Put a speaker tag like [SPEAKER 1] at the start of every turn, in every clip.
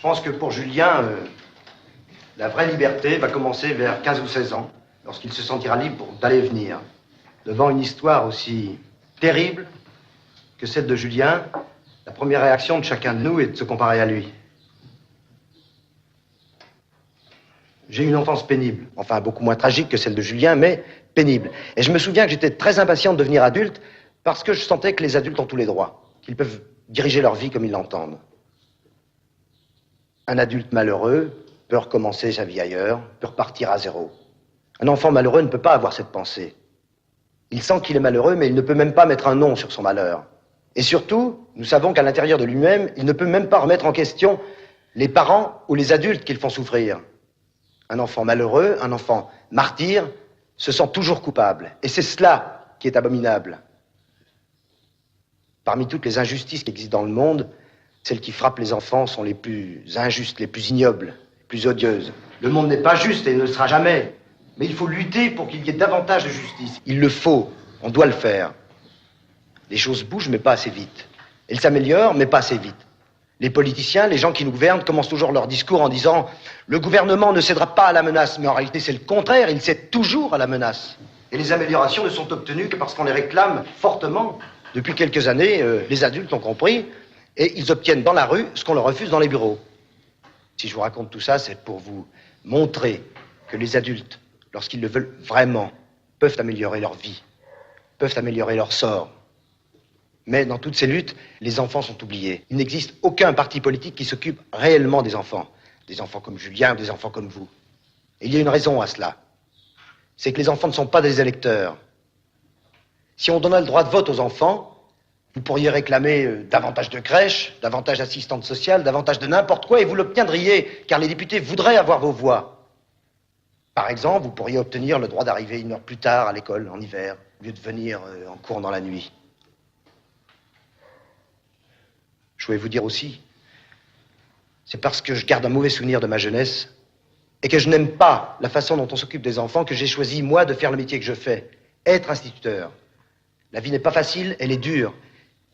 [SPEAKER 1] pense que pour Julien, la vraie liberté va commencer vers 15 ou 16 ans, lorsqu'il se sentira libre d'aller et venir. Devant une histoire aussi terrible que celle de Julien, la première réaction de chacun de nous est de se comparer à lui. J'ai eu une enfance pénible, enfin beaucoup moins tragique que celle de Julien, mais pénible. Et je me souviens que j'étais très impatient de devenir adulte parce que je sentais que les adultes ont tous les droits, qu'ils peuvent diriger leur vie comme ils l'entendent. Un adulte malheureux peut recommencer sa vie ailleurs, peut repartir à zéro. Un enfant malheureux ne peut pas avoir cette pensée. Il sent qu'il est malheureux, mais il ne peut même pas mettre un nom sur son malheur. Et surtout, nous savons qu'à l'intérieur de lui-même, il ne peut même pas remettre en question les parents ou les adultes qui le font souffrir. Un enfant malheureux, un enfant martyr, se sent toujours coupable. Et c'est cela qui est abominable. Parmi toutes les injustices qui existent dans le monde, celles qui frappent les enfants sont les plus injustes, les plus ignobles, les plus odieuses. Le monde n'est pas juste et ne le sera jamais. Mais il faut lutter pour qu'il y ait davantage de justice. Il le faut, on doit le faire. Les choses bougent, mais pas assez vite. Elles s'améliorent, mais pas assez vite. Les politiciens, les gens qui nous gouvernent, commencent toujours leur discours en disant « Le gouvernement ne cédera pas à la menace ». Mais en réalité, c'est le contraire, il cède toujours à la menace. Et les améliorations ne sont obtenues que parce qu'on les réclame fortement. Depuis quelques années, les adultes l'ont compris, et ils obtiennent dans la rue ce qu'on leur refuse dans les bureaux. Si je vous raconte tout ça, c'est pour vous montrer que les adultes, lorsqu'ils le veulent vraiment, peuvent améliorer leur vie, peuvent améliorer leur sort. Mais dans toutes ces luttes, les enfants sont oubliés. Il n'existe aucun parti politique qui s'occupe réellement des enfants comme Julien, des enfants comme vous. Et il y a une raison à cela. C'est que les enfants ne sont pas des électeurs. Si on donnait le droit de vote aux enfants, vous pourriez réclamer davantage de crèches, davantage d'assistantes sociales, davantage de n'importe quoi, et vous l'obtiendriez, car les députés voudraient avoir vos voix. Par exemple, vous pourriez obtenir le droit d'arriver 1 heure plus tard à l'école en hiver, au lieu de venir en cours dans la nuit. Je voulais vous dire aussi, c'est parce que je garde un mauvais souvenir de ma jeunesse et que je n'aime pas la façon dont on s'occupe des enfants que j'ai choisi, moi, de faire le métier que je fais, être instituteur. La vie n'est pas facile, elle est dure.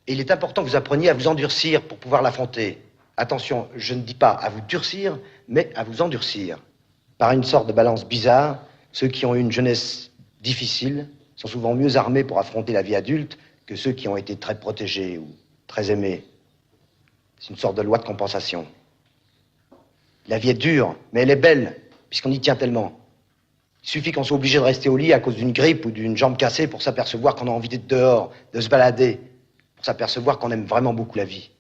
[SPEAKER 1] Et il est important que vous appreniez à vous endurcir pour pouvoir l'affronter. Attention, je ne dis pas à vous durcir, mais à vous endurcir. Par une sorte de balance bizarre, ceux qui ont eu une jeunesse difficile sont souvent mieux armés pour affronter la vie adulte que ceux qui ont été très protégés ou très aimés. C'est une sorte de loi de compensation. La vie est dure, mais elle est belle, puisqu'on y tient tellement. Il suffit qu'on soit obligé de rester au lit à cause d'une grippe ou d'une jambe cassée pour s'apercevoir qu'on a envie d'être dehors, de se balader, pour s'apercevoir qu'on aime vraiment beaucoup la vie.